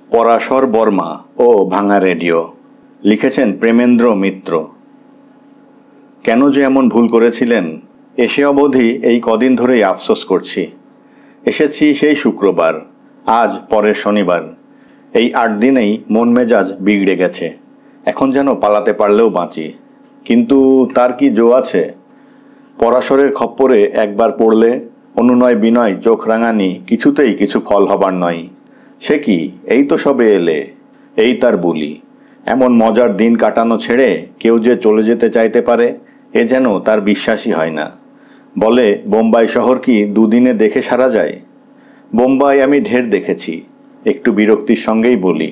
পরাশর বর্মা ও ভাঙা রেডিও। লিখেছেন প্রেমেন্দ্র মিত্র। কেন যে এমন ভুল করেছিলেন এসে অবধি এই কদিন ধরেই আফসোস করছি। এসেছি সেই শুক্রবার, আজ পরের শনিবার। এই 8 দিনেই মন মেজাজ বিগড়ে গেছে। এখন যেন পালাতে পারলেও বাঁচি, কিন্তু তার কি জো আছে? পরাশরের খপ্পরে একবার পড়লে অনুনয় বিনয় চোখ রাঙানি কিছুতেই কিছু ফল হবার নয়। সে কি, এই তো সবে এলে, এই তার বুলি। এমন মজার দিন কাটানো ছেড়ে কেউ যে চলে যেতে চাইতে পারে এ যেন তার বিশ্বাসই হয় না। বলে বোম্বাই শহর কি 2 দিনে দেখে সারা যায়? বোম্বাই আমি ঢের দেখেছি। একটু বিরক্তির সঙ্গেই বলি,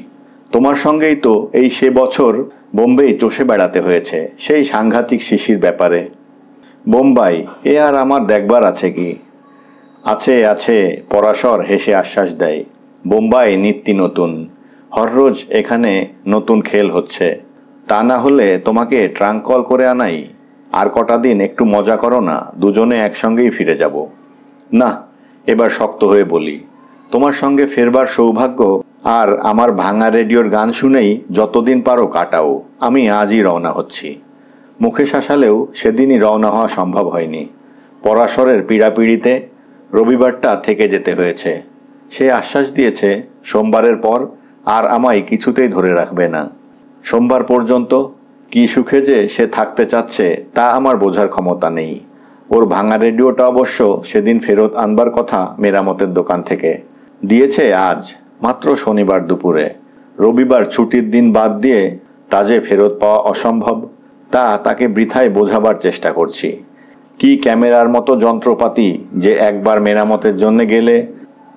তোমার সঙ্গেই তো এই সে বছর বোম্বেই চষে বেড়াতে হয়েছে সেই সাংঘাতিক শিশির ব্যাপারে। বোম্বাই এ আর আমার দেখবার আছে কি? আছে আছে, পরাশর হেসে আশ্বাস দেয়। বোম্বাই নিত্য নতুন, হররোজ এখানে নতুন খেল হচ্ছে। তা না হলে তোমাকে ট্রাঙ্ক কল করে আনাই, আর কটা দিন একটু মজা করো না, দুজনে একসঙ্গেই ফিরে যাব। না, এবার শক্ত হয়ে বলি, তোমার সঙ্গে ফেরবার সৌভাগ্য আর আমার ভাঙা রেডিওর গান শুনেই যতদিন পারো কাটাও। আমি আজই রওনা হচ্ছি। মুখে শাসালেও সেদিনই রওনা হওয়া সম্ভব হয়নি। পরাশরের পীড়াপিড়িতে রবিবারটা থেকে যেতে হয়েছে। সে আশ্বাস দিয়েছে সোমবারের পর আর আমায় কিছুতেই ধরে রাখবে না। সোমবার পর্যন্ত কি সুখে যে সে থাকতে চাচ্ছে তা আমার বোঝার ক্ষমতা নেই। ওর ভাঙা রেডিওটা অবশ্য সেদিন ফেরত আনবার কথা মেরামতের দোকান থেকে। দিয়েছে আজ, মাত্র শনিবার দুপুরে। রবিবার ছুটির দিন বাদ দিয়ে তা যে ফেরত পাওয়া অসম্ভব তা তাকে বৃথায় বোঝাবার চেষ্টা করছি। কি ক্যামেরার মতো যন্ত্রপাতি যে একবার মেরামতের জন্য গেলে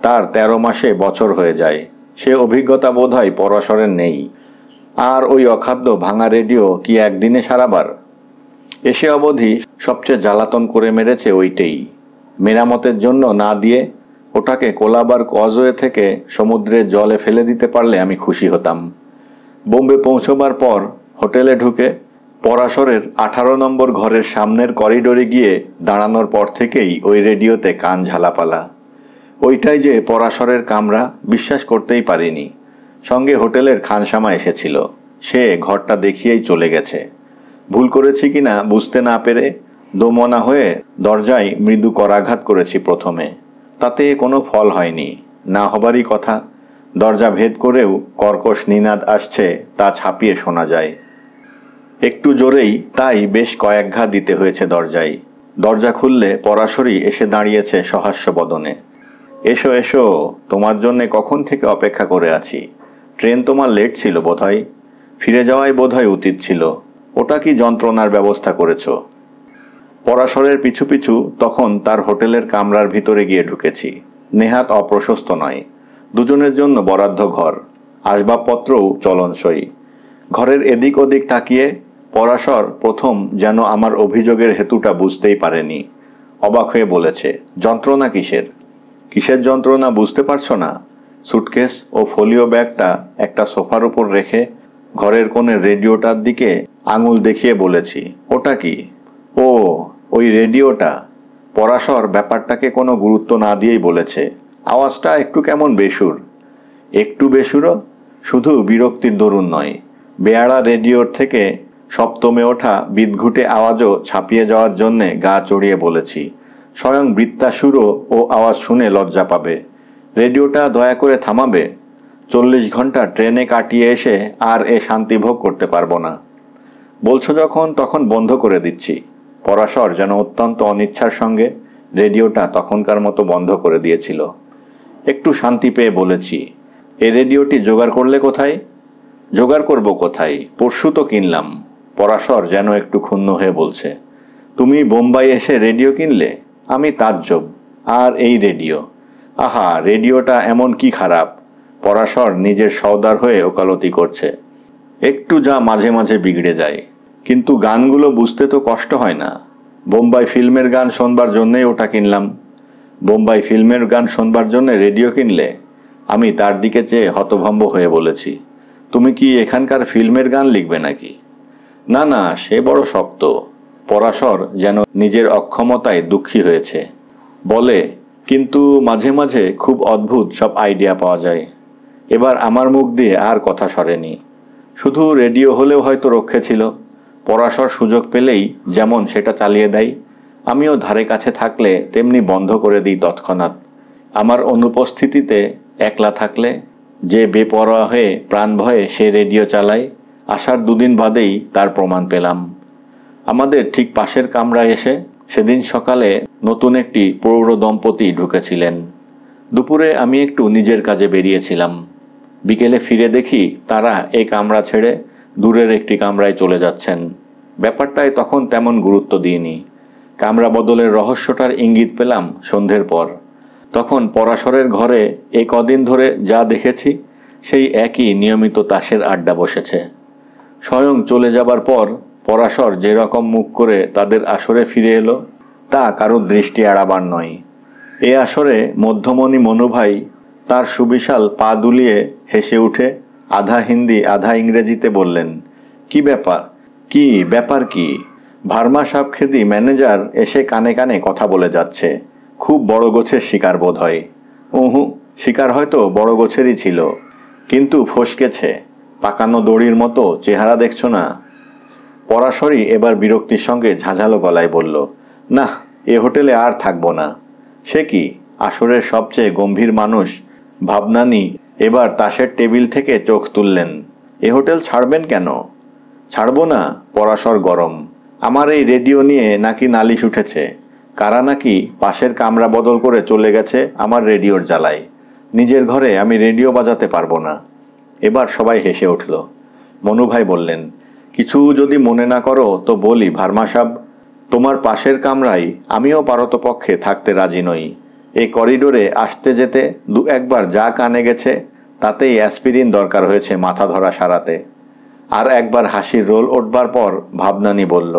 তার 13 মাসে বছর হয়ে যায়, সে অভিজ্ঞতা বোধহয় পরাশরের নেই। আর ওই অখাদ্য ভাঙা রেডিও কি একদিনে সারাবার? এসে অবধি সবচেয়ে জ্বালাতন করে মেরেছে ওইটেই। মেরামতের জন্য না দিয়ে ওটাকে কোলাবার কজওয়ে থেকে সমুদ্রের জলে ফেলে দিতে পারলে আমি খুশি হতাম। বোম্বে পৌঁছবার পর হোটেলে ঢুকে পরাশরের 18 নম্বর ঘরের সামনের করিডোরে গিয়ে দাঁড়ানোর পর থেকেই ওই রেডিওতে কান ঝালাপালা। ওইটাই যে পরাশরের কামরা বিশ্বাস করতেই পারিনি। সঙ্গে হোটেলের খানসামা এসেছিল, সে ঘরটা দেখিয়েই চলে গেছে। ভুল করেছি কিনা বুঝতে না পেরে দোমনা হয়ে দরজায় মৃদু করাঘাত করেছি প্রথমে। তাতে কোনো ফল হয়নি, না হবারই কথা। দরজা ভেদ করেও কর্কশ নিনাদ আসছে তা ছাপিয়ে শোনা যায়। একটু জোরেই, তাই বেশ কয়েক ঘা দিতে হয়েছে দরজায়। দরজা খুললে পরাশরই এসে দাঁড়িয়েছে সহাস্য বদনে। এসো এসো, তোমার জন্যে কখন থেকে অপেক্ষা করে আছি। ট্রেন তোমার লেট ছিল বোধহয়, ফিরে যাওয়াই বোধহয় উচিত ছিল। ওটা কি যন্ত্রণার ব্যবস্থা করেছ? পরাশরের পিছু পিছু তখন তার হোটেলের কামরার ভিতরে গিয়ে ঢুকেছি। নেহাত অপ্রশস্ত নয়, দুজনের জন্য বরাদ্দ ঘর, আসবাবপত্রও চলনসই। ঘরের এদিক ওদিক তাকিয়ে পরাশর প্রথম যেন আমার অভিযোগের হেতুটা বুঝতেই পারেনি। অবাক হয়ে বলেছে, যন্ত্রণা কিসের? কিসের যন্ত্রণা বুঝতে পারছো না? সুটকেস ও ফোলিও ব্যাগটা একটা সোফার উপর রেখে ঘরের কোণে রেডিওটার দিকে আঙুল দেখিয়ে বলেছি, ওটা কি? ও, ওই রেডিওটা। পরাশর ব্যাপারটাকে কোনো গুরুত্ব না দিয়েই বলেছে, আওয়াজটা একটু কেমন বেসুর। একটু বেসুরও? শুধু বিরক্তির দরুন নয়, বেয়াড়া রেডিওর থেকে সপ্তমে ওঠা বিদঘুটে আওয়াজও ছাপিয়ে যাওয়ার জন্যে গা চড়িয়ে বলেছি। স্বয়ং বৃত্তাসুরও ও আওয়াজ শুনে লজ্জা পাবে। রেডিওটা দয়া করে থামাবে। 40 ঘন্টা ট্রেনে কাটিয়ে এসে আর এ শান্তি ভোগ করতে পারবো না। বলছো যখন তখন বন্ধ করে দিচ্ছি। পরাশর যেন অত্যন্ত অনিচ্ছার সঙ্গে রেডিওটা তখনকার মতো বন্ধ করে দিয়েছিল। একটু শান্তি পেয়ে বলেছি, এ রেডিওটি জোগাড় করলে কোথায়? জোগাড় করবো কোথায়, পরশু তো কিনলাম। পরাশর যেন একটু ক্ষুণ্ণ হয়ে বলছে, তুমি বোম্বাই এসে রেডিও কিনলে? আমি তাজ্জব। আর এই রেডিও? আহা, রেডিওটা এমন কি খারাপ? পরাশর নিজের সওদার হয়ে ওকালতি করছে। একটু যা মাঝে মাঝে বিগড়ে যায়, কিন্তু গানগুলো বুঝতে তো কষ্ট হয় না। বোম্বাই ফিল্মের গান শোনবার জন্যই ওটা কিনলাম। বোম্বাই ফিল্মের গান শোনবার জন্য রেডিও কিনলে? আমি তার দিকে চেয়ে হতভম্ব হয়ে বলেছি, তুমি কি এখানকার ফিল্মের গান লিখবে নাকি? না না, সে বড় শক্ত। পরাশর যেন নিজের অক্ষমতায় দুঃখী হয়েছে। বলে, কিন্তু মাঝে মাঝে খুব অদ্ভুত সব আইডিয়া পাওয়া যায়। এবার আমার মুখ দিয়ে আর কথা সরেনি। শুধু রেডিও হলেও হয়তো রক্ষে ছিল। পরাশর সুযোগ পেলেই যেমন সেটা চালিয়ে দেয়, আমিও ধারে কাছে থাকলে তেমনি বন্ধ করে দিই তৎক্ষণাৎ। আমার অনুপস্থিতিতে একলা থাকলে যে বেপরোয়া হয়ে প্রাণ ভয়ে সে রেডিও চালায়, আসার দুদিন বাদেই তার প্রমাণ পেলাম। আমাদের ঠিক পাশের কামরায় এসে সেদিন সকালে নতুন একটি প্রৌঢ় দম্পতি ঢুকেছিলেন। দুপুরে আমি একটু নিজের কাজে বেরিয়েছিলাম। বিকেলে ফিরে দেখি তারা এই কামরা ছেড়ে দূরের একটি কামরায় চলে যাচ্ছেন। ব্যাপারটায় তখন তেমন গুরুত্ব দিইনি। কামরা বদলের রহস্যটার ইঙ্গিত পেলাম সন্ধ্যের পর। তখন পরাশরের ঘরে এই কদিন ধরে যা দেখেছি সেই একই নিয়মিত তাসের আড্ডা বসেছে। স্বয়ং চলে যাবার পর পরাশর যেরকম মুখ করে তাদের আসরে ফিরে এলো তা কারোর দৃষ্টি এড়াবার নয়। এ আসরে মধ্যমণি মনুভাই তার সুবিশাল পা দুলিয়ে হেসে উঠে আধা হিন্দি আধা ইংরেজিতে বললেন, কি ব্যাপার কি? ভার্মা সাবখেদি ম্যানেজার এসে কানে কানে কথা বলে যাচ্ছে। খুব বড় গোছের শিকার বোধ হয়। শিকার হয়তো বড় গোছেরই ছিল, কিন্তু ফসকেছে। পাকানো দড়ির মতো চেহারা দেখছো না? পরাশরই এবার বিরক্তির সঙ্গে ঝাঁঝালো গলায় বলল, না, এ হোটেলে আর থাকবো না। সে কি? আসরের সবচেয়ে গম্ভীর মানুষ ভাবনানি এবার তাসের টেবিল থেকে চোখ তুললেন। এ হোটেল ছাড়বেন কেন? ছাড়বো না? পরাশর গরম। আমার এই রেডিও নিয়ে নাকি নালিশ উঠেছে। কারা নাকি পাশের কামরা বদল করে চলে গেছে আমার রেডিওর জ্বালায়। নিজের ঘরে আমি রেডিও বাজাতে পারবো না। এবার সবাই হেসে উঠল। মনুভাই বললেন, কিছু যদি মনে না করো তো বলি ভার্মা সাব, তোমার পাশের কামরায় আমিও পারতপক্ষে থাকতে রাজি নই। এই করিডোরে আসতে যেতে দু একবার যা কানে গেছে তাতেই অ্যাসপিরিন দরকার হয়েছে মাথা ধরা সারাতে। আর একবার হাসির রোল উঠবার পর ভাবনানি বলল,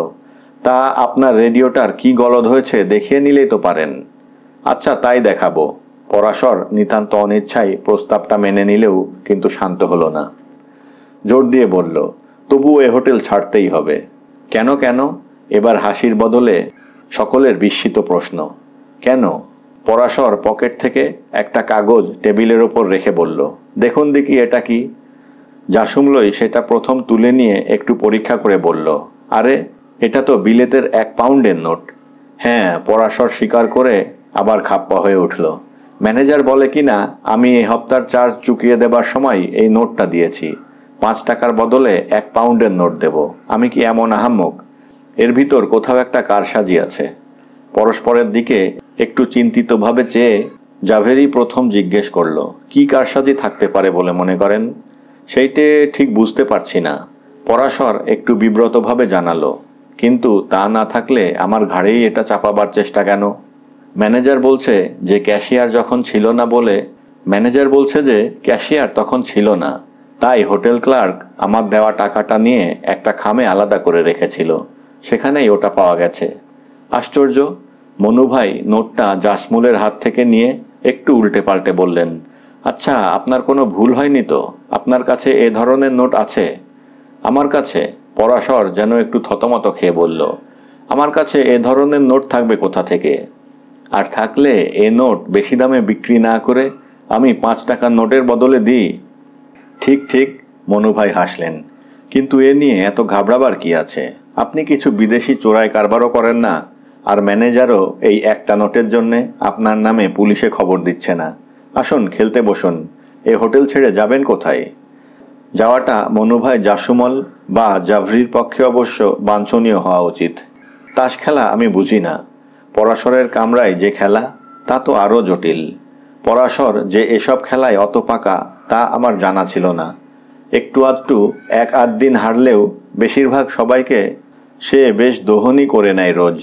তা আপনার রেডিওটার কি গলদ হয়েছে দেখিয়ে নিলেই তো পারেন। আচ্ছা, তাই দেখাবো। পরাশর নিতান্ত অনিচ্ছায় প্রস্তাবটা মেনে নিলেও কিন্তু শান্ত হলো না। জোর দিয়ে বলল, তবু এ হোটেল ছাড়তেই হবে। কেন? এবার হাসির বদলে সকলের বিস্মিত প্রশ্ন। কেন? পরাশর পকেট থেকে একটা কাগজ টেবিলের ওপর রেখে বলল, দেখুন দেখি এটা কি? জাসুমলই সেটা প্রথম তুলে নিয়ে একটু পরীক্ষা করে বলল, আরে, এটা তো বিলেতের 1 পাউন্ডের নোট। হ্যাঁ, পরাশর স্বীকার করে আবার খাপ্পা হয়ে উঠল। ম্যানেজার বলে কি না আমি এই হপ্তার চার্জ চুকিয়ে দেবার সময় এই নোটটা দিয়েছি। 5 টাকার বদলে 1 পাউন্ডের নোট দেব। আমি কি এমন আহাম্মক? এর ভিতর কোথাও একটা কারসাজি আছে। পরস্পরের দিকে একটু চিন্তিতভাবে চেয়ে জাভেরি প্রথম জিজ্ঞেস করল, কি কারসাজি থাকতে পারে বলে মনে করেন? সেইটে ঠিক বুঝতে পারছি না। পরাশর একটু বিব্রতভাবে জানালো, কিন্তু তা না থাকলে আমার ঘাড়েই এটা চাপাবার চেষ্টা কেন? ম্যানেজার বলছে যে ক্যাশিয়ার তখন ছিল না, তাই হোটেল ক্লার্ক আমার দেওয়া টাকাটা নিয়ে একটা খামে আলাদা করে রেখেছিল। সেখানেই ওটা পাওয়া গেছে। আশ্চর্য! মনুভাই নোটটা জাসমুলের হাত থেকে নিয়ে একটু উল্টে পাল্টে বললেন, আচ্ছা, আপনার কোনো ভুল হয়নি তো? আপনার কাছে এ ধরনের নোট আছে? আমার কাছে? পরাশর যেন একটু থতমত খেয়ে বলল, আমার কাছে এ ধরনের নোট থাকবে কোথা থেকে? আর থাকলে এ নোট বেশি দামে বিক্রি না করে আমি 5 টাকার নোটের বদলে দিই। ঠিক, মনুভাই হাসলেন। কিন্তু এ নিয়ে এত ঘাবড়াবার কি আছে? আপনি কিছু বিদেশি চোরাই কারবারও করেন না, আর ম্যানেজারও এই একটা নোটের জন্যে আপনার নামে পুলিশে খবর দিচ্ছে না। আসুন, খেলতে বসুন। এ হোটেল ছেড়ে যাবেন কোথায়? যাওয়াটা মনুভাই জাসুমল বা জাভরির পক্ষে অবশ্য বাঞ্ছনীয় হওয়া উচিত। তাস খেলা আমি বুঝি না। পরাশরের কামরায় যে খেলা তা তো আরও জটিল। পরাশর যে এসব খেলায় অত পাকা তা আমার জানা ছিল না। একটু আধটু 1-8 দিন হারলেও বেশিরভাগ সবাইকে সে বেশ দোহনি করে নেয় রোজ।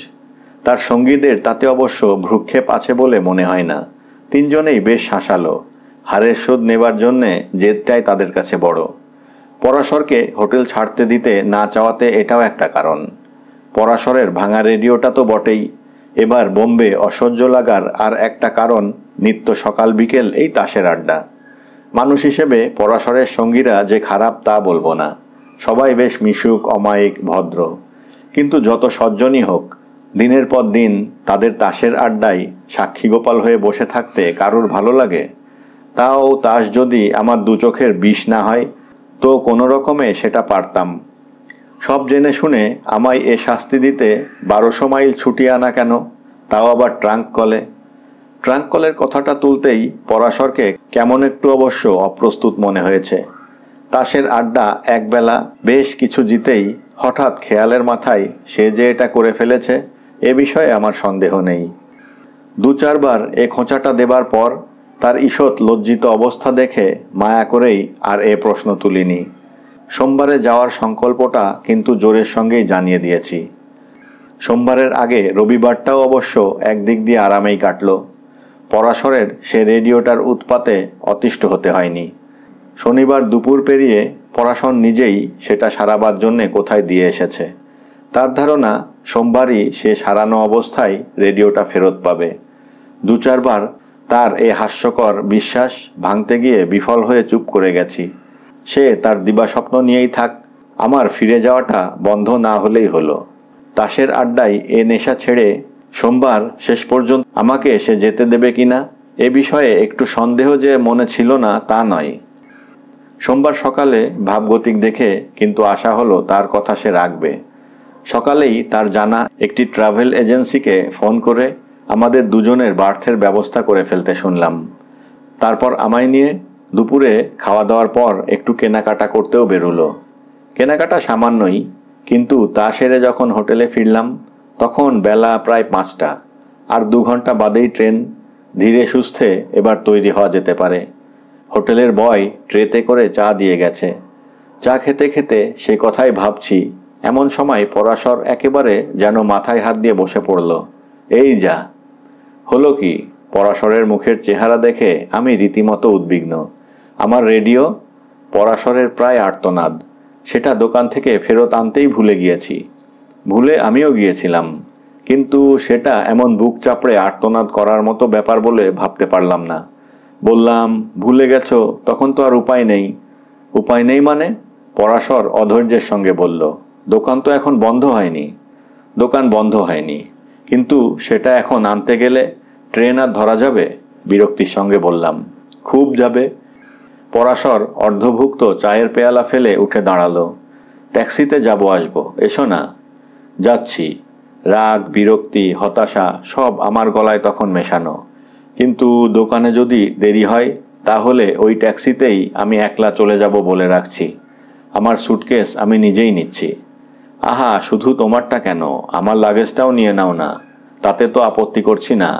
তার সঙ্গীদের তাতে অবশ্য ভ্রুক্ষেপ আছে বলে মনে হয় না। 3 জনেই বেশ শাসালো। হারের শোধ নেবার জন্যে জেদটাই তাদের কাছে বড়। পরাশরকে হোটেল ছাড়তে দিতে না চাওয়াতে এটাও একটা কারণ। পরাশরের ভাঙা রেডিওটা তো বটেই। এবার বোম্বে অসহ্য লাগার আর একটা কারণ নিত্য সকাল বিকেল এই তাসের আড্ডা। মানুষ হিসেবে পরাশরের সঙ্গীরা যে খারাপ তা বলবো না। সবাই বেশ মিশুক, অমায়িক, ভদ্র। কিন্তু যত সজ্জনই হোক, দিনের পর দিন তাদের তাসের আড্ডায় সাক্ষী গোপাল হয়ে বসে থাকতে কারুর ভালো লাগে? তাও তাস যদি আমার দু চোখের বিষ না হয় তো কোনো রকমে সেটা পারতাম। সব জেনে শুনে আমায় এ শাস্তি দিতে 1200 মাইল ছুটিয়ে আনা কেন, তাও আবার ট্রাঙ্ক কলে। ট্রাঙ্ক কলের কথাটা তুলতেই পরাশরকে কেমন একটু অবশ্য অপ্রস্তুত মনে হয়েছে। তাসের আড্ডা একবেলা বেশ কিছু জিতেই হঠাৎ খেয়ালের মাথায় সে যে এটা করে ফেলেছে এ বিষয়ে আমার সন্দেহ নেই। 2-4 বার এ খোঁচাটা দেবার পর তার ঈষৎ লজ্জিত অবস্থা দেখে মায়া করেই আর এ প্রশ্ন তুলিনি। সোমবারে যাওয়ার সংকল্পটা কিন্তু জোরের সঙ্গেই জানিয়ে দিয়েছি। সোমবারের আগে রবিবারটাও অবশ্য একদিক দিয়ে আরামেই কাটল। পরাশরের সে রেডিওটার উৎপাতে অতিষ্ঠ হতে হয়নি। শনিবার দুপুর পেরিয়ে পরাশর নিজেই সেটা সারাবার জন্যে কোথায় দিয়ে এসেছে। তার ধারণা সোমবারই সে সারানো অবস্থায় রেডিওটা ফেরত পাবে। 2-4 বার তার এ হাস্যকর বিশ্বাস ভাঙতে গিয়ে বিফল হয়ে চুপ করে গেছি। সে তার দিবাস্বপ্ন নিয়েই থাক, আমার ফিরে যাওয়াটা বন্ধ না হলেই হলো। তাসের আড্ডায় এ নেশা ছেড়ে সোমবার শেষ পর্যন্ত আমাকে সে যেতে দেবে কিনা এ বিষয়ে একটু সন্দেহ যে মনে ছিল না তা নয়। সোমবার সকালে ভাবগতিক দেখে কিন্তু আশা হলো তার কথা সে রাখবে। সকালেই তার জানা একটি ট্রাভেল এজেন্সিকে ফোন করে আমাদের দুজনের বার্থের ব্যবস্থা করে ফেলতে শুনলাম। তারপর আমায় নিয়ে দুপুরে খাওয়া দাওয়ার পর একটু কেনাকাটা করতেও বেরুলো। কেনাকাটা সামান্যই, কিন্তু তা সেরে যখন হোটেলে ফিরলাম তখন বেলা প্রায় 5টা। আর 2 ঘন্টা বাদেই ট্রেন। ধীরে সুস্থে এবার তৈরি হওয়া যেতে পারে। হোটেলের বয় ট্রেতে করে চা দিয়ে গেছে। চা খেতে খেতে সে কথাই ভাবছি এমন সময় পরাশর একেবারে যেন মাথায় হাত দিয়ে বসে পড়ল। এই যা হলো কি? পরাশরের মুখের চেহারা দেখে আমি রীতিমতো উদ্বিগ্ন। আমার রেডিও? পরাশরের প্রায় আর্তনাদ। সেটা দোকান থেকে ফেরত আনতেই ভুলে গিয়েছি। ভুলে আমিও গিয়েছিলাম, কিন্তু সেটা এমন বুক চাপড়ে আর্তনাদ করার মতো ব্যাপার বলে ভাবতে পারলাম না। বললাম, ভুলে গেছো? তখন তো আর উপায় নেই। উপায় নেই মানে? পরাশর অধৈর্যের সঙ্গে বলল, দোকান তো এখন বন্ধ হয়নি। দোকান বন্ধ হয়নি, কিন্তু সেটা এখন আনতে গেলে ট্রেন আর ধরা যাবে? বিরক্তির সঙ্গে বললাম, খুব যাবে। পরাশর অর্ধভুক্ত চায়ের পেয়ালা ফেলে উঠে দাঁড়ালো। ট্যাক্সিতে যাব, আসবো, এসো না। যাচ্ছি। রাগ, বিরক্তি, হতাশা সব আমার গলায় তখন মেশানো। কিন্তু দোকানে যদি দেরি হয় তাহলে ওই ট্যাক্সিতেই আমি একলা চলে যাব বলে রাখছি। আমার সুটকেস আমি নিজেই নিচ্ছি। আহা, শুধু তোমারটা কেন, আমার লাগেজটাও নিয়ে নাও না, তাতে তো আপত্তি করছি না।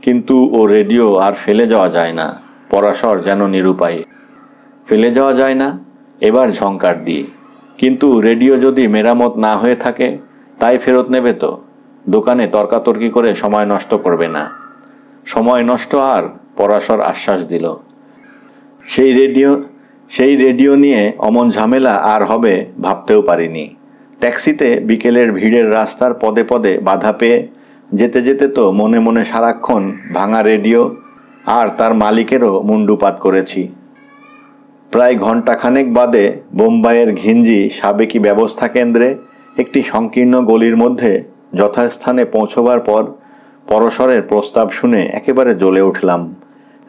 কিন্তু ও রেডিও আর ফেলে যাওয়া যায় না। পরাশর যেন নিরুপায়। ফেলে যাওয়া যায় না? এবার ঝংকার দিই। কিন্তু রেডিও যদি মেরামত না হয়ে থাকে তাই ফেরত নেবে তো? দোকানে তর্কাতর্কি করে সময় নষ্ট করবে না। সময় নষ্ট? আর পরাশর আশ্বাস দিল, সেই রেডিও নিয়ে অমন ঝামেলা আর হবে ভাবতেও পারিনি। ট্যাক্সিতে বিকেলের ভিড়ের রাস্তার পদে পদে বাধা পেয়ে যেতে যেতে তো মনে মনে সারাক্ষণ ভাঙা রেডিও আর তার মালিকেরও মুন্ডুপাত করেছি। প্রায় ঘণ্টাখানেক বাদে বোম্বাইয়ের ঘিঞ্জি সাবেকি ব্যবস্থা কেন্দ্রে একটি সংকীর্ণ গলির মধ্যে যথাস্থানে পৌঁছবার পর পরশরের প্রস্তাব শুনে একেবারে জ্বলে উঠলাম।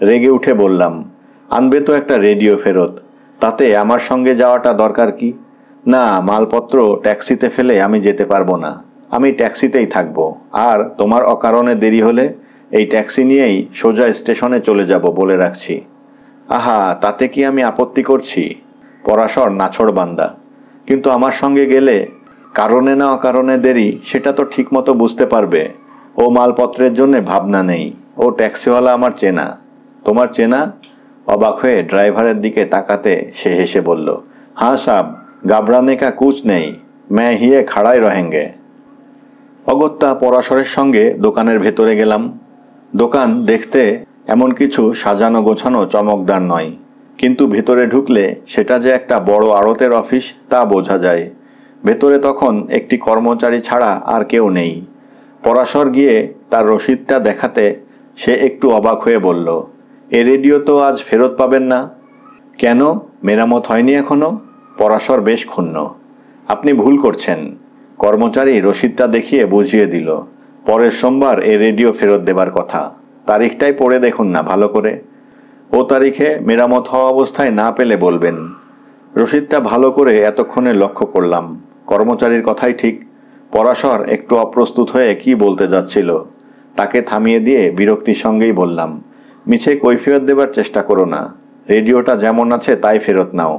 রেগে উঠে বললাম, আনবে তো একটা রেডিও ফেরত, তাতে আমার সঙ্গে যাওয়াটা দরকার কি? না, মালপত্র ট্যাক্সিতে ফেলে আমি যেতে পারবো না। আমি ট্যাক্সিতেই থাকবো, আর তোমার অকারণে দেরি হলে এই ট্যাক্সি নিয়েই সোজা স্টেশনে চলে যাব বলে রাখছি। আহা, তাতে কি আমি আপত্তি করছি? পরাশর নাছোড়বান্দা। কিন্তু আমার সঙ্গে গেলে কারণে না অকারণে দেরি সেটা তো ঠিকমতো বুঝতে পারবে। ও মালপত্রের জন্যে ভাবনা নেই। ও ট্যাক্সিওয়ালা আমার চেনা। তোমার চেনা? অবাক হয়ে ড্রাইভারের দিকে তাকাতে সে হেসে বলল, হ্যাঁ সাব, ঘাবড়ানে কা কুছ নেই, मैं হিয়ে খাড়াই রহেঙ্গে। অগত্যা পরাশরের সঙ্গে দোকানের ভেতরে গেলাম। দোকান দেখতে এমন কিছু সাজানো গোছানো চমকদার নয়, কিন্তু ভেতরে ঢুকলে সেটা যে একটা বড় আড়তের অফিস তা বোঝা যায়। ভেতরে তখন একটি কর্মচারী ছাড়া আর কেউ নেই। পরাশর গিয়ে তার রসিদটা দেখাতে সে একটু অবাক হয়ে বলল, এ রেডিও তো আজ ফেরত পাবেন না। কেন, মেরামত হয়নি এখনো? পরাশর বেশ ক্ষুণ্ণ। আপনি ভুল করছেন। কর্মচারী রসিদটা দেখিয়ে বুঝিয়ে দিল, পরের সোমবার এ রেডিও ফেরত দেবার কথা। তারিখটাই পড়ে দেখুন না ভালো করে। ও তারিখে মেরামত হওয়া অবস্থায় না পেলে বলবেন। রসিদটা ভালো করে এতক্ষণে লক্ষ্য করলাম। কর্মচারীর কথাই ঠিক। পরাশর একটু অপ্রস্তুত হয়ে কি বলতে যাচ্ছিল, তাকে থামিয়ে দিয়ে বিরক্তির সঙ্গেই বললাম, মিছে কৈফিয়ত দেবার চেষ্টা করো না, রেডিওটা যেমন আছে তাই ফেরত নাও।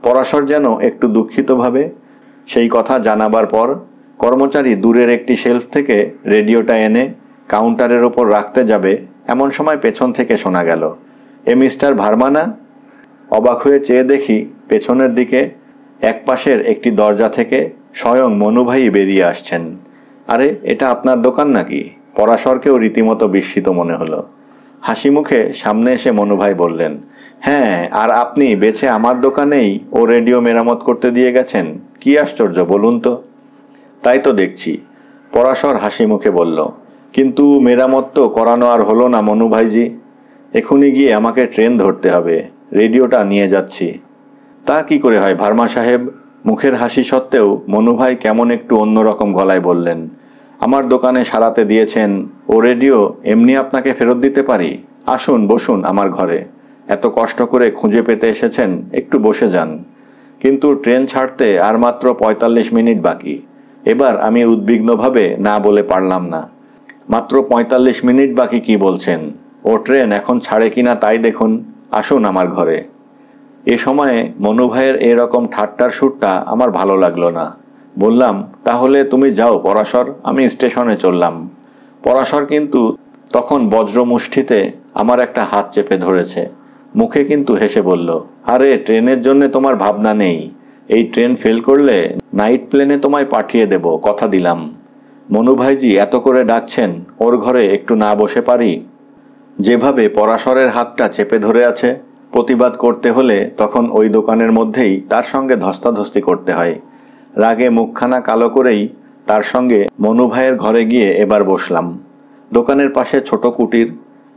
পরাশর যেন একটু দুঃখিতভাবে সেই কথা জানাবার পর কর্মচারী দূরের একটি শেলফ থেকে রেডিওটা এনে কাউন্টারের ওপর রাখতে যাবে, এমন সময় পেছন থেকে শোনা গেল, এ মিস্টার ভার্মা না? অবাক হয়ে চেয়ে দেখি পেছনের দিকে একপাশের একটি দরজা থেকে স্বয়ং মনুভাই বেরিয়ে আসছেন। আরে, এটা আপনার দোকান নাকি? পরাশরকেও রীতিমতো বিস্মিত মনে হলো। হাসি মুখে সামনে এসে মনুভাই বললেন, হ্যাঁ, আর আপনি বেছে আমার দোকানেই ও রেডিও মেরামত করতে দিয়ে গেছেন? কি আশ্চর্য বলুন তো। তাই তো দেখছি, পরাশর হাসি মুখে বলল। কিন্তু মেরামত তো করানো আর হলো না মনুভাইজি। এখনই গিয়ে আমাকে ট্রেন ধরতে হবে, রেডিওটা নিয়ে যাচ্ছি। তা কি করে হয় ভার্মা সাহেব? মুখের হাসি সত্ত্বেও মনুভাই কেমন একটু অন্যরকম গলায় বললেন, আমার দোকানে সারাতে দিয়েছেন, ও রেডিও এমনি আপনাকে ফেরত দিতে পারি? আসুন, বসুন আমার ঘরে। এত কষ্ট করে খুঁজে পেতে এসেছেন, একটু বসে যান। কিন্তু ট্রেন ছাড়তে আর মাত্র ৪৫ মিনিট বাকি। এবার আমি উদ্বিগ্নভাবে না বলে পারলাম না। মাত্র ৪৫ মিনিট বাকি কি বলছেন? ও ট্রেন এখন ছাড়ে কিনা তাই দেখুন। আসুন আমার ঘরে। এ সময়ে মনুভাইয়ের এরকম ঠাট্টার সুরটা আমার ভালো লাগলো না। বললাম, তাহলে তুমি যাও পরাশর, আমি স্টেশনে চললাম। পরাশর কিন্তু তখন বজ্রমুষ্টিতে আমার একটা হাত চেপে ধরেছে। মুখে কিন্তু হেসে বলল, আরে, ট্রেনের জন্য তোমার ভাবনা নেই। এই ট্রেন ফেল করলে নাইট প্লেনে তোমায় পাঠিয়ে দেব, কথা দিলাম। মনুভাইজি এত করে ডাকছেন, ওর ঘরে একটু না বসে পারি? যেভাবে পরাশরের হাতটা চেপে ধরে আছে, প্রতিবাদ করতে হলে তখন ওই দোকানের মধ্যেই তার সঙ্গে ধস্তাধস্তি করতে হয়। রাগে মুখখানা কালো করেই তার সঙ্গে মনুভাইয়ের ঘরে গিয়ে এবার বসলাম। দোকানের পাশে ছোট কুটির,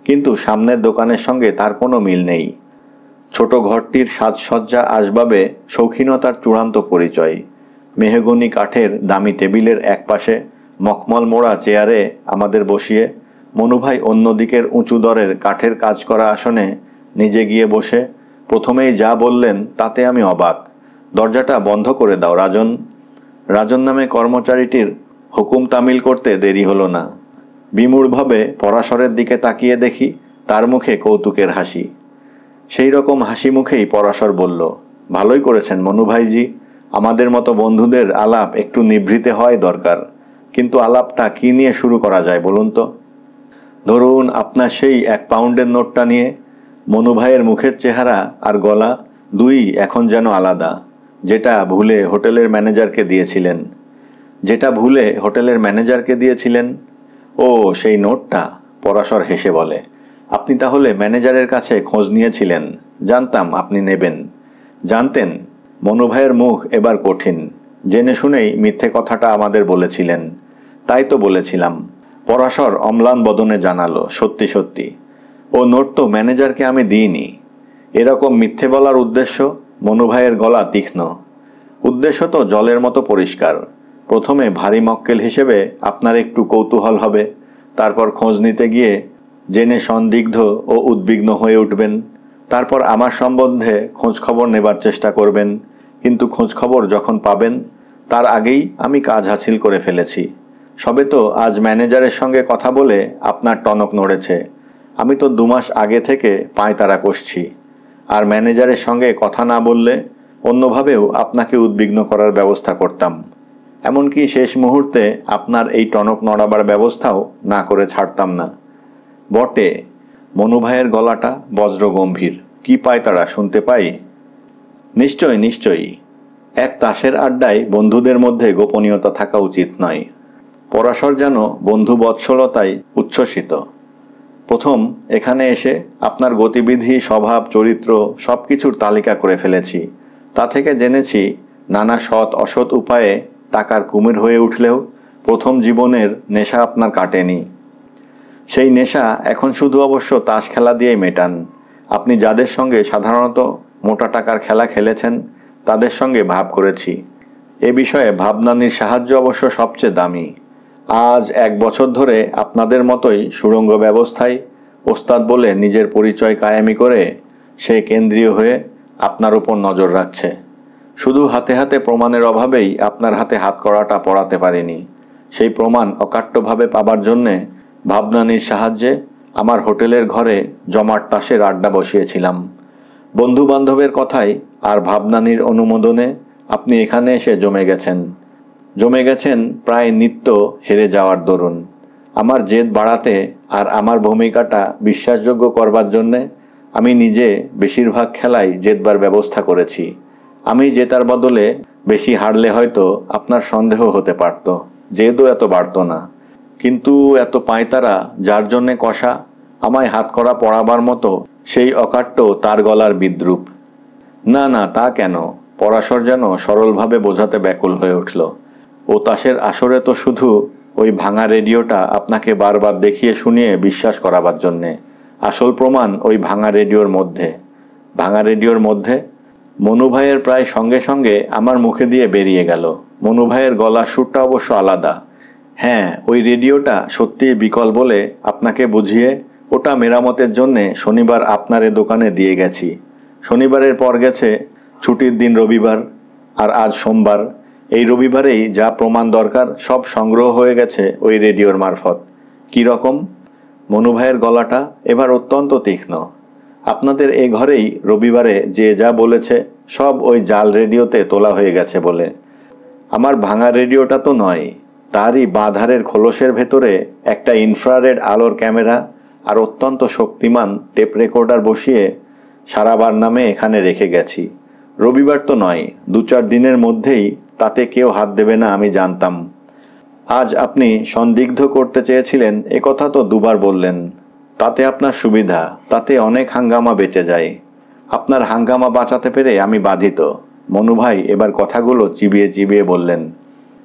কিন্তু সামনের দোকানের সঙ্গে তার কোনো মিল নেই। ছোট ঘরটির সাজসজ্জা আসবাবে শৌখিনতার চূড়ান্ত পরিচয়। মেহগনি কাঠের দামি টেবিলের একপাশে মখমল মোড়া চেয়ারে আমাদের বসিয়ে মনুভাই অন্যদিকের উঁচু দরের কাঠের কাজ করা আসনে নিজে গিয়ে বসে প্রথমেই যা বললেন তাতে আমি অবাক। দরজাটা বন্ধ করে দাও রাজন। রাজন নামে কর্মচারীটির হুকুম তামিল করতে দেরি হলো না। বিমূঢ়ভাবে পরাশরের দিকে তাকিয়ে দেখি তার মুখে কৌতুকের হাসি। সেই রকম হাসি মুখেই পরাশর বলল, ভালোই করেছেন মনুভাইজি, আমাদের মতো বন্ধুদের আলাপ একটু নিভৃতে হওয়াই দরকার। কিন্তু আলাপটা কি নিয়ে শুরু করা যায় বলুন তো? ধরুন আপনার সেই 1 পাউন্ডের নোটটা নিয়ে। মনুভাইয়ের মুখের চেহারা আর গলা দুই এখন যেন আলাদা। যেটা ভুলে হোটেলের ম্যানেজারকে দিয়েছিলেন? ও, সেই নোটটা? পরাশর হেসে বলে, আপনি তাহলে ম্যানেজারের কাছে খোঁজ নিয়েছিলেন? জানতাম আপনি নেবেন। জানতেন? মনুভাইয়ের মুখ এবার কঠিন। জেনে শুনেই মিথ্যে কথাটা আমাদের বলেছিলেন। তাই তো বলেছিলাম। পরাশর অম্লান বদনে জানালো, সত্যি সত্যি। ও নোট তো ম্যানেজারকে আমি দিইনি। এরকম মিথ্যে বলার উদ্দেশ্য? মনুভাইয়ের গলা তীক্ষ্ণ। উদ্দেশ্য তো জলের মতো পরিষ্কার। প্রথমে ভারী মক্কেল হিসেবে আপনার একটু কৌতূহল হবে, তারপর খোঁজ নিতে গিয়ে জেনে সন্দিগ্ধ ও উদ্বিগ্ন হয়ে উঠবেন। তারপর আমার সম্বন্ধে খোঁজখবর নেবার চেষ্টা করবেন। কিন্তু খোঁজখবর যখন পাবেন, তার আগেই আমি কাজ হাসিল করে ফেলেছি। সবে তো আজ ম্যানেজারের সঙ্গে কথা বলে আপনার টনক নড়েছে। আমি তো 2 মাস আগে থেকে পায়তারা কষছি। আর ম্যানেজারের সঙ্গে কথা না বললে অন্যভাবেও আপনাকে উদ্বিগ্ন করার ব্যবস্থা করতাম। এমনকি শেষ মুহূর্তে আপনার এই টনক নড়াবার ব্যবস্থাও না করে ছাড়তাম না। বটে। মনুভাইয়ের গলাটা বজ্রগম্ভীর। কি পায়তারা শুনতে পাই? নিশ্চয়ই। এক তাসের আড্ডায় বন্ধুদের মধ্যে গোপনীয়তা থাকা উচিত নয়। পরাশর যেন বন্ধু বৎসলতায় উচ্ছ্বসিত। প্রথম এখানে এসে আপনার গতিবিধি, স্বভাব, চরিত্র সব কিছুর তালিকা করে ফেলেছি। তা থেকে জেনেছি নানা সৎ অসৎ উপায়ে টাকার কুমির হয়ে উঠলেও প্রথম জীবনের নেশা আপনার কাটেনি। সেই নেশা এখন শুধু অবশ্য তাস খেলা দিয়েই মেটান। আপনি যাদের সঙ্গে সাধারণত মোটা টাকার খেলা খেলেছেন তাদের সঙ্গে ভাব করেছি। এ বিষয়ে ভাবনানির সাহায্য অবশ্য সবচেয়ে দামি। আজ 1 বছর ধরে আপনাদের মতোই সুড়ঙ্গ ব্যবস্থায় ওস্তাদ বলে নিজের পরিচয় কায়েমি করে সে কেন্দ্রীয় হয়ে আপনার উপর নজর রাখছে। শুধু হাতে হাতে প্রমাণের অভাবেই আপনার হাতে হাত করাটা পড়াতে পারিনি। সেই প্রমাণ অকাট্যভাবে পাবার জন্যে ভাবনানির সাহায্যে আমার হোটেলের ঘরে জমাট তাসের আড্ডা বসিয়েছিলাম। বন্ধু বান্ধবের কথায় আর ভাবনানির অনুমোদনে আপনি এখানে এসে জমে গেছেন প্রায় নিত্য হেরে যাওয়ার দরুন। আমার জেদ বাড়াতে আর আমার ভূমিকাটা বিশ্বাসযোগ্য করবার জন্যে আমি নিজে বেশিরভাগ খেলায় জেতবার ব্যবস্থা করেছি। আমি জেতার বদলে বেশি হারলে হয়তো আপনার সন্দেহ হতে পারত, জেদও এত বাড়ত না। কিন্তু এত পায়তারা যার জন্যে কষা, আমায় হাতকড়া পড়াবার মতো সেই অকাট্য তার গলার বিদ্রূপ। না না, তা কেন? পরাশর যেন সরলভাবে বোঝাতে ব্যাকুল হয়ে উঠল। ও তাসের আসরে তো শুধু ওই ভাঙা রেডিওটা আপনাকে বারবার দেখিয়ে শুনিয়ে বিশ্বাস করাবার জন্যে। আসল প্রমাণ ওই ভাঙা রেডিওর মধ্যে। ভাঙা রেডিওর মধ্যে? মনু ভাইয়ের প্রায় সঙ্গে সঙ্গে আমার মুখে দিয়ে বেরিয়ে গেল। মনু ভাইয়ের গলার সুরটা অবশ্য আলাদা। হ্যাঁ, ওই রেডিওটা সত্যিই বিকল বলে আপনাকে বুঝিয়ে ওটা মেরামতের জন্যে শনিবার আপনার এ দোকানে দিয়ে গেছি। শনিবারের পর গেছে ছুটির দিন রবিবার, আর আজ সোমবার। এই রবিবারেই যা প্রমাণ দরকার সব সংগ্রহ হয়ে গেছে ওই রেডিওর মারফত। কী রকম? মনু ভাইয়ের গলাটা এবার অত্যন্ত তীক্ষ্ণ। আপনাদের এ ঘরেই রবিবারে যে যা বলেছে সব ওই জাল রেডিওতে তোলা হয়ে গেছে বলে। আমার ভাঙা রেডিওটা তো নয়, তারই বাঁধারের খোলসের ভেতরে একটা ইনফ্রারেড আলোর ক্যামেরা আর অত্যন্ত শক্তিমান টেপ রেকর্ডার বসিয়ে সারাবার নামে এখানে রেখে গেছি। রবিবার তো নয়, 2-4 দিনের মধ্যেই তাতে কেউ হাত দেবে না আমি জানতাম। আজ আপনি সন্দিগ্ধ করতে চেয়েছিলেন এ কথা তো দুবার বললেন। তাতে আপনার সুবিধা, তাতে অনেক হাঙ্গামা বেঁচে যায়। আপনার হাঙ্গামা বাঁচাতে পেরে আমি বাধিত। মনু ভাই এবার কথাগুলো চিবিয়ে চিবিয়ে বললেন।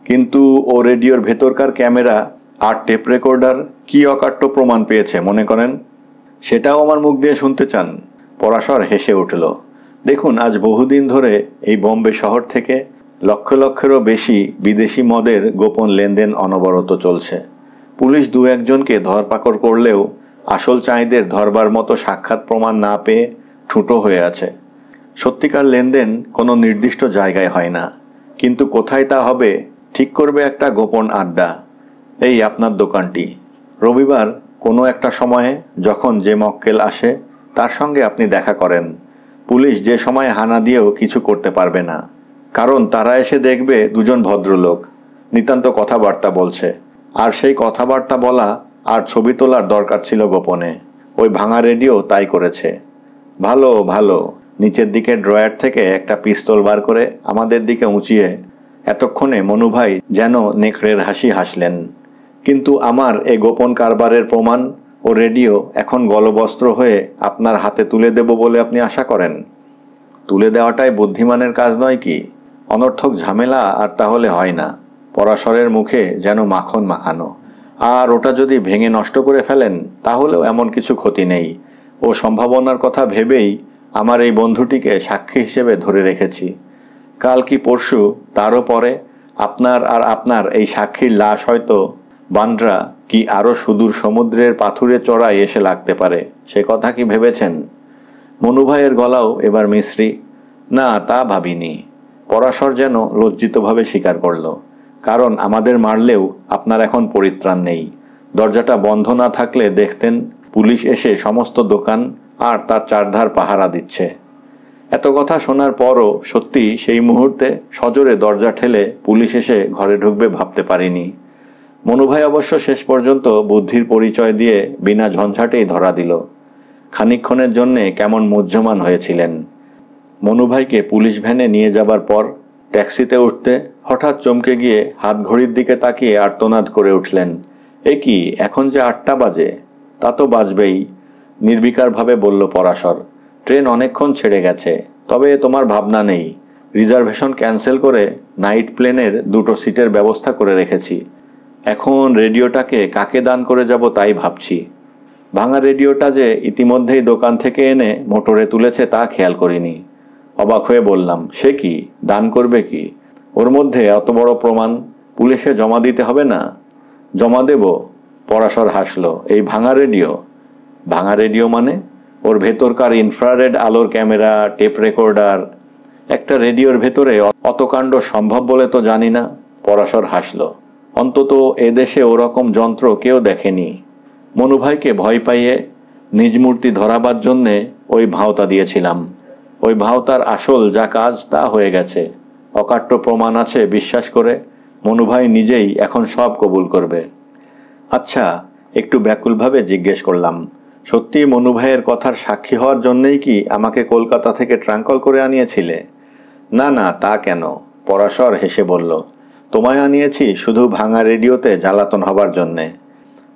কিন্তু ও রেডিওর ভেতরকার ক্যামেরা আর টেপ রেকর্ডার কি অকাট্য প্রমাণ পেয়েছে মনে করেন? সেটাও আমার মুখ দিয়ে শুনতে চান? পরাশর হেসে উঠল। দেখুন, আজ বহুদিন ধরে এই বোম্বে শহর থেকে লক্ষ লক্ষেরও বেশি বিদেশি মদের গোপন লেনদেন অনবরত চলছে। পুলিশ 2-1জনকে ধরপাকড় করলেও আসল চাঁইদের ধরবার মতো সাক্ষাৎ প্রমাণ না পেয়ে ঠুঁটো হয়ে আছে। সত্যিকার লেনদেন কোনো নির্দিষ্ট জায়গায় হয় না, কিন্তু কোথায় তা হবে ঠিক করবে একটা গোপন আড্ডা। এই আপনার দোকানটি। রবিবার কোনো একটা সময়ে যখন যে মক্কেল আসে তার সঙ্গে আপনি দেখা করেন। পুলিশ যে সময় হানা দিয়েও কিছু করতে পারবে না, কারণ তারা এসে দেখবে 2জন ভদ্রলোক নিতান্ত কথাবার্তা বলছে। আর সেই কথাবার্তা বলা আর ছবি তোলার দরকার ছিল গোপনে। ওই ভাঙা রেডিও তাই করেছে। ভালো ভালো। নিচের দিকে ড্রয়ার থেকে একটা পিস্তল বার করে আমাদের দিকে উঁচিয়ে এতক্ষণে মনু ভাই যেন নেকড়ের হাসি হাসলেন। কিন্তু আমার এ গোপন কারবারের প্রমাণ ও রেডিও এখন গলবস্ত্র হয়ে আপনার হাতে তুলে দেব বলে আপনি আশা করেন? তুলে দেওয়াটাই বুদ্ধিমানের কাজ নয় কি? অনর্থক ঝামেলা আর তাহলে হয় না। পরাশরের মুখে যেন মাখন মাখানো। আর ওটা যদি ভেঙে নষ্ট করে ফেলেন তাহলেও এমন কিছু ক্ষতি নেই। ও সম্ভাবনার কথা ভেবেই আমার এই বন্ধুটিকে সাক্ষী হিসেবে ধরে রেখেছি। কাল কি পরশু তারও পরে আপনার আর আপনার এই সাক্ষীর লাশ হয়তো বান্দ্রা কি আরও সুদূর সমুদ্রের পাথুরে চড়াই এসে লাগতে পারে। সে কথা কি ভেবেছেন? মনু ভাইয়ের গলাও এবার মিশ্রি। না, তা ভাবিনি। পরাশর যেন লজ্জিতভাবে স্বীকার করল। কারণ আমাদের মারলেও আপনার এখন পরিত্রাণ নেই। দরজাটা বন্ধ না থাকলে দেখতেন পুলিশ এসে সমস্ত দোকান আর তার চারধার পাহারা দিচ্ছে। এত কথা শোনার পরও সত্যি সেই মুহূর্তে সজোরে দরজা ঠেলে পুলিশ এসে ঘরে ঢুকবে ভাবতে পারিনি। মনুভাই অবশ্য শেষ পর্যন্ত বুদ্ধির পরিচয় দিয়ে বিনা ঝঞ্ঝাটেই ধরা দিল। খানিকক্ষণের জন্যে কেমন মুহ্যমান হয়েছিলেন। মনুভাইকে পুলিশ ভ্যানে নিয়ে যাবার পর ট্যাক্সিতে উঠতে হঠাৎ চমকে গিয়ে হাত ঘড়ির দিকে তাকিয়ে আর্তনাদ করে উঠলেন। এ কি, এখন যে 8টা বাজে? তা তো বাজবেই, নির্বিকারভাবে বলল পরাশর। ট্রেন অনেকক্ষণ ছেড়ে গেছে, তবে তোমার ভাবনা নেই। রিজার্ভেশন ক্যান্সেল করে নাইট প্লেনের 2টো সিটের ব্যবস্থা করে রেখেছি। এখন রেডিওটাকে কাকে দান করে যাব তাই ভাবছি। ভাঙা রেডিওটা যে ইতিমধ্যেই দোকান থেকে এনে মোটরে তুলেছে তা খেয়াল করিনি। অবাক হয়ে বললাম, সে কি, দান করবে কি? ওর মধ্যে এত বড় প্রমাণ, পুলিশে জমা দিতে হবে না? জমা দেব? পরাশর হাসল। এই ভাঙা রেডিও? ভাঙা রেডিও মানে? ওর ভেতরকার ইনফ্রারেড আলোর ক্যামেরা, টেপ রেকর্ডার। একটা রেডিওর ভেতরে অত কাণ্ড সম্ভব বলে তো জানি না। পরাশর হাসল। অন্তত এদেশে ওরকম যন্ত্র কেউ দেখেনি। মনুভাইকে ভয় পাইয়ে নিজ মূর্তি ধরাবার জন্যে ওই ভাঁওতা দিয়েছিলাম। ওই ভাঁওতার আসল যা কাজ তা হয়ে গেছে। অকাট্য প্রমাণ আছে বিশ্বাস করে মনুভাই নিজেই এখন সব কবুল করবে। আচ্ছা, একটু ব্যাকুলভাবে জিজ্ঞেস করলাম, সত্যি মনুভাইয়ের কথার সাক্ষী হওয়ার জন্যেই কি আমাকে কলকাতা থেকে ট্রাঙ্কল করে আনিয়েছিলে? না না, তা কেন, পরাশর হেসে বলল। তোমায় আনিয়েছি শুধু ভাঙা রেডিওতে জ্বালাতন হবার জন্যে।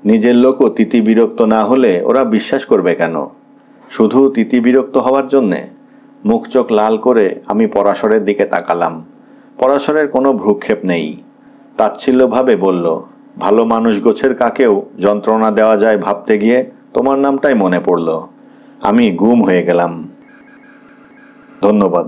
নিজের লোকও তিতি বিরক্ত না হলে ওরা বিশ্বাস করবে কেন? শুধু তিতি বিরক্ত হওয়ার জন্যে? মুখ চোখ লাল করে আমি পরাশরের দিকে তাকালাম। পরাশরের কোনো ভ্রুক্ষেপ নেই। তাচ্ছিল্যভাবে বলল, ভালো মানুষ গোছের কাকেও যন্ত্রণা দেওয়া যায় ভাবতে গিয়ে তোমার নামটাই মনে পড়ল। আমি গুম হয়ে গেলাম। ধন্যবাদ।